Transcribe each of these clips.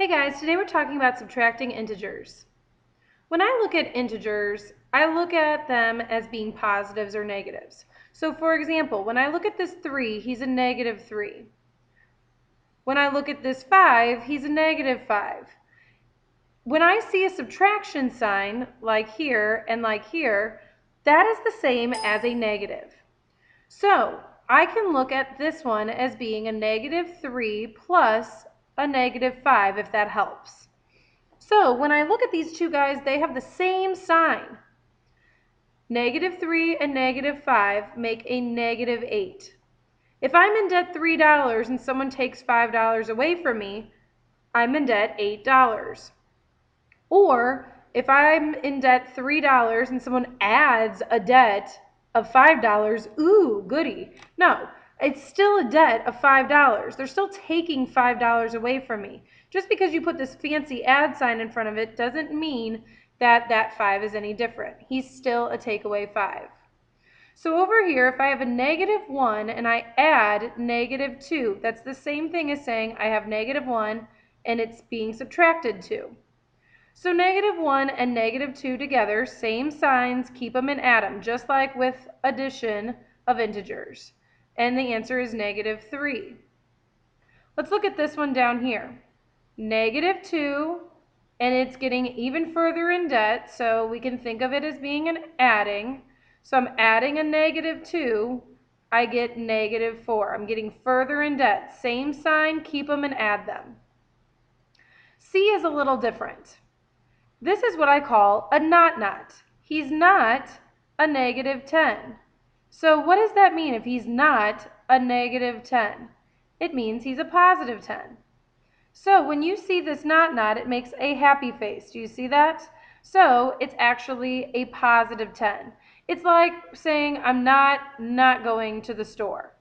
Hey guys, today we're talking about subtracting integers. When I look at integers, I look at them as being positives or negatives. So for example, when I look at this 3, he's a negative 3. When I look at this 5, he's a negative 5. When I see a subtraction sign, like here and like here, that is the same as a negative. So I can look at this one as being a negative 3 plus a negative 5, if that helps. So when I look at these two guys, they have the same sign. Negative 3 and negative 5 make a negative 8. If I'm in debt $3 and someone takes $5 away from me, I'm in debt $8. Or if I'm in debt $3 and someone adds a debt of $5, ooh, goody. No, it's still a debt of $5. They're still taking $5 away from me. Just because you put this fancy add sign in front of it doesn't mean that that 5 is any different. He's still a takeaway 5. So over here, if I have a negative 1 and I add negative 2, that's the same thing as saying I have negative 1 and it's being subtracted 2. So negative 1 and negative 2 together, same signs, keep them and add them, just like with addition of integers. And the answer is negative 3. Let's look at this one down here. Negative 2, and it's getting even further in debt, so we can think of it as being an adding. So I'm adding a negative 2, I get negative 4. I'm getting further in debt. Same sign, keep them and add them. C is a little different. This is what I call a not. He's not a negative 10. So what does that mean if he's not a negative 10? It means he's a positive 10. So when you see this not, it makes a happy face. Do you see that? So it's actually a positive 10. It's like saying I'm not going to the store.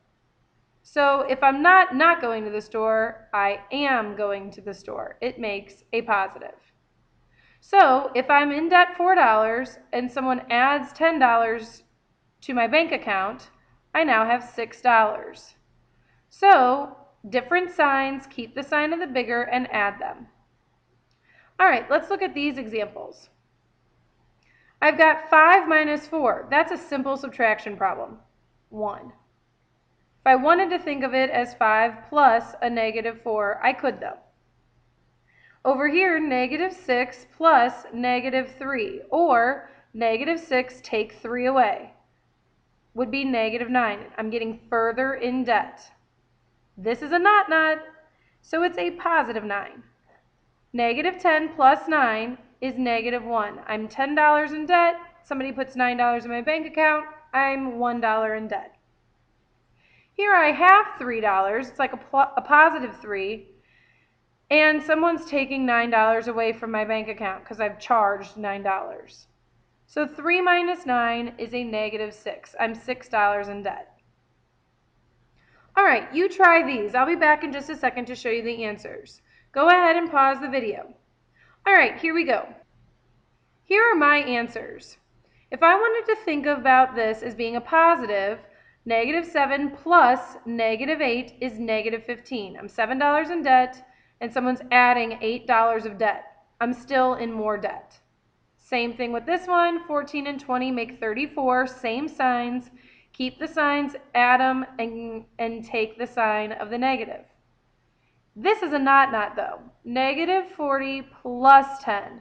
So if I'm not going to the store, I am going to the store. It makes a positive. So if I'm in debt $4 and someone adds $10 to my bank account, I now have $6. So different signs, keep the sign of the bigger and add them. All right, let's look at these examples. I've got 5 minus 4. That's a simple subtraction problem. 1. If I wanted to think of it as 5 plus a negative 4, I could though. Over here, negative 6 plus negative 3, or negative 6 take 3 away, would be negative 9. I'm getting further in debt. This is a not, so it's a positive 9. Negative 10 plus 9 is negative 1. I'm $10 in debt. Somebody puts $9 in my bank account. I'm $1 in debt. Here I have $3. It's like a positive 3. And someone's taking $9 away from my bank account because I've charged $9. So 3 minus 9 is a negative 6. I'm $6 in debt. All right, you try these. I'll be back in just a second to show you the answers. Go ahead and pause the video. All right, here we go. Here are my answers. If I wanted to think about this as being a positive, negative 7 plus negative 8 is negative 15. I'm $7 in debt, and someone's adding $8 of debt. I'm still in more debt. Same thing with this one. 14 and 20 make 34. Same signs. Keep the signs, add them, and take the sign of the negative. This is a not though. Negative 40 plus 10.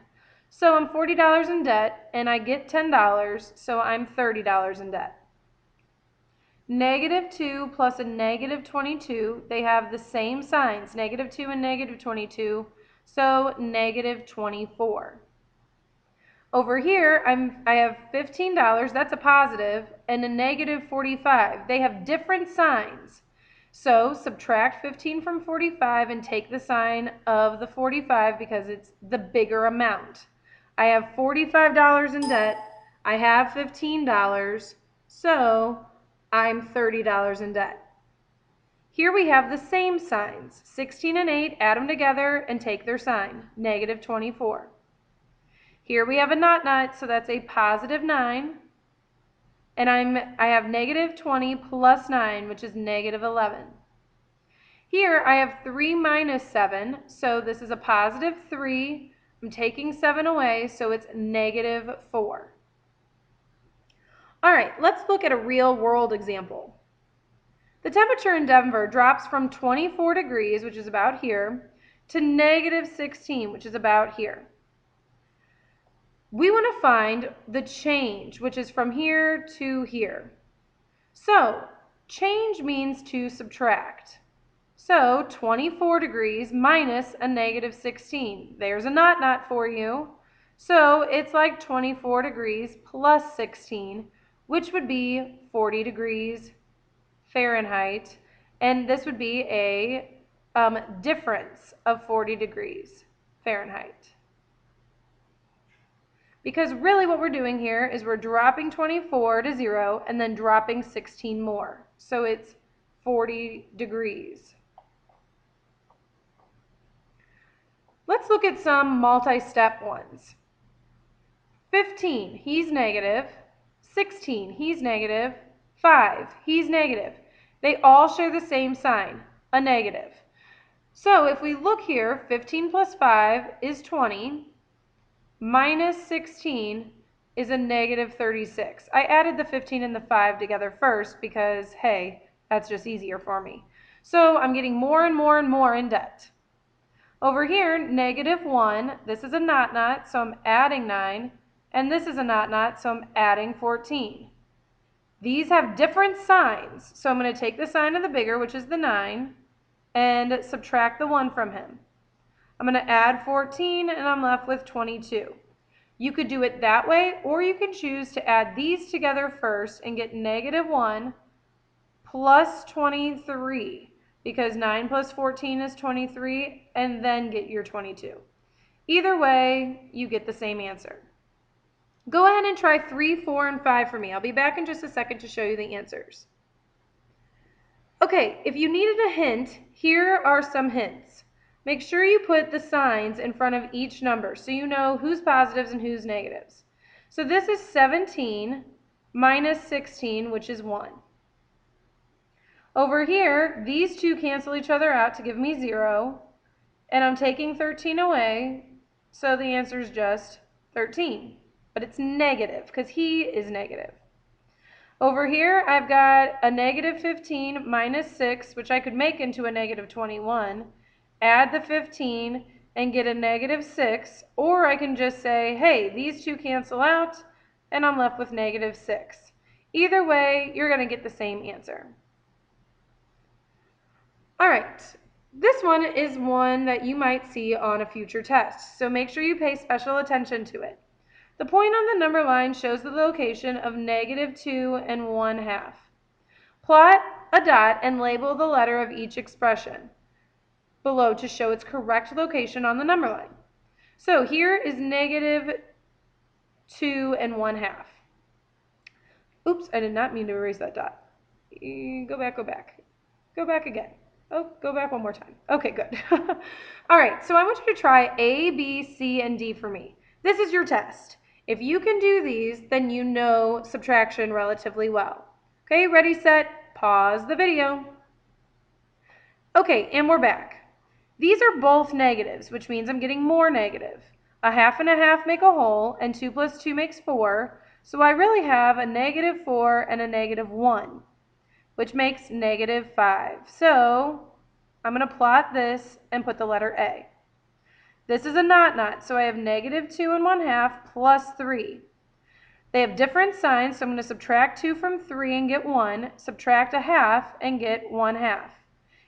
So I'm $40 in debt, and I get $10, so I'm $30 in debt. Negative 2 plus a negative 22, they have the same signs, negative 2 and negative 22, so negative 24. Over here, I have $15, that's a positive, and a negative 45. They have different signs. So subtract 15 from 45 and take the sign of the 45 because it's the bigger amount. I have $45 in debt. I have $15, so I'm $30 in debt. Here we have the same signs. 16 and 8, add them together and take their sign, negative 24. Here we have a not, so that's a positive 9. And I have negative 20 plus 9, which is negative 11. Here I have 3 minus 7, so this is a positive 3. I'm taking 7 away, so it's negative 4. All right, let's look at a real world example. The temperature in Denver drops from 24 degrees, which is about here, to negative 16, which is about here. We want to find the change, which is from here to here. So, change means to subtract. So, 24 degrees minus a negative 16. There's a not for you. So, it's like 24 degrees plus 16, which would be 40 degrees Fahrenheit. And this would be a difference of 40 degrees Fahrenheit. Because really what we're doing here is we're dropping 24 to 0 and then dropping 16 more. So it's 40 degrees. Let's look at some multi-step ones. 15, he's negative. 16, he's negative. 5, he's negative. They all share the same sign, a negative. So if we look here, 15 plus 5 is 20. Minus 16 is a negative 36. I added the 15 and the 5 together first because, hey, that's just easier for me. So I'm getting more and more and more in debt. Over here, negative 1, this is a not, so I'm adding 9. And this is a not, so I'm adding 14. These have different signs, so I'm going to take the sign of the bigger, which is the 9, and subtract the 1 from him. I'm going to add 14, and I'm left with 22. You could do it that way, or you can choose to add these together first and get negative 1 plus 23, because 9 plus 14 is 23, and then get your 22. Either way, you get the same answer. Go ahead and try 3, 4, and 5 for me. I'll be back in just a second to show you the answers. Okay, if you needed a hint, here are some hints. Make sure you put the signs in front of each number so you know who's positives and who's negatives. So this is 17 minus 16, which is 1. Over here, these two cancel each other out to give me 0, and I'm taking 13 away, so the answer is just 13. But it's negative because he is negative. Over here, I've got a negative 15 minus 6, which I could make into a negative 21, add the 15, and get a negative 6, or I can just say, hey, these two cancel out, and I'm left with negative 6. Either way, you're going to get the same answer. All right, this one is one that you might see on a future test, so make sure you pay special attention to it. The point on the number line shows the location of negative 2 and 1/2. Plot a dot and label the letter of each expression below to show its correct location on the number line. So here is negative 2 and 1/2. Oops, I did not mean to erase that dot. Go back. Go back again. Oh, go back one more time. Okay, good. All right, so I want you to try A, B, C, and D for me. This is your test. If you can do these, then you know subtraction relatively well. Okay, ready, set, pause the video. Okay, and we're back. These are both negatives, which means I'm getting more negative. A half and a half make a whole, and 2 plus 2 makes 4. So I really have a negative 4 and a negative 1, which makes negative 5. So I'm going to plot this and put the letter A. This is a not, so I have negative 2 and 1/2 plus 3. They have different signs, so I'm going to subtract 2 from 3 and get 1, subtract a half and get 1/2.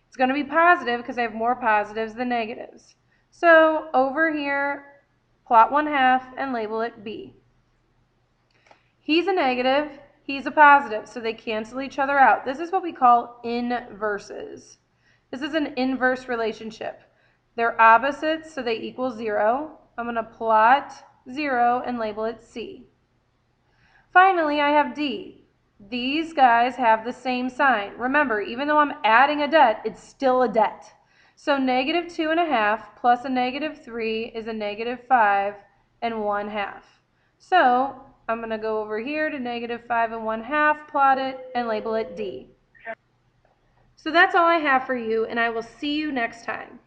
It's going to be positive because I have more positives than negatives. So over here, plot 1/2 and label it B. He's a negative, he's a positive, so they cancel each other out. This is what we call inverses. This is an inverse relationship. They're opposites, so they equal 0. I'm going to plot 0 and label it C. Finally, I have D. These guys have the same sign. Remember, even though I'm adding a debt, it's still a debt. So negative 2.5 plus a negative 3 is a negative 5 and 1/2. So I'm going to go over here to negative 5 and 1/2, plot it, and label it D. So that's all I have for you, and I will see you next time.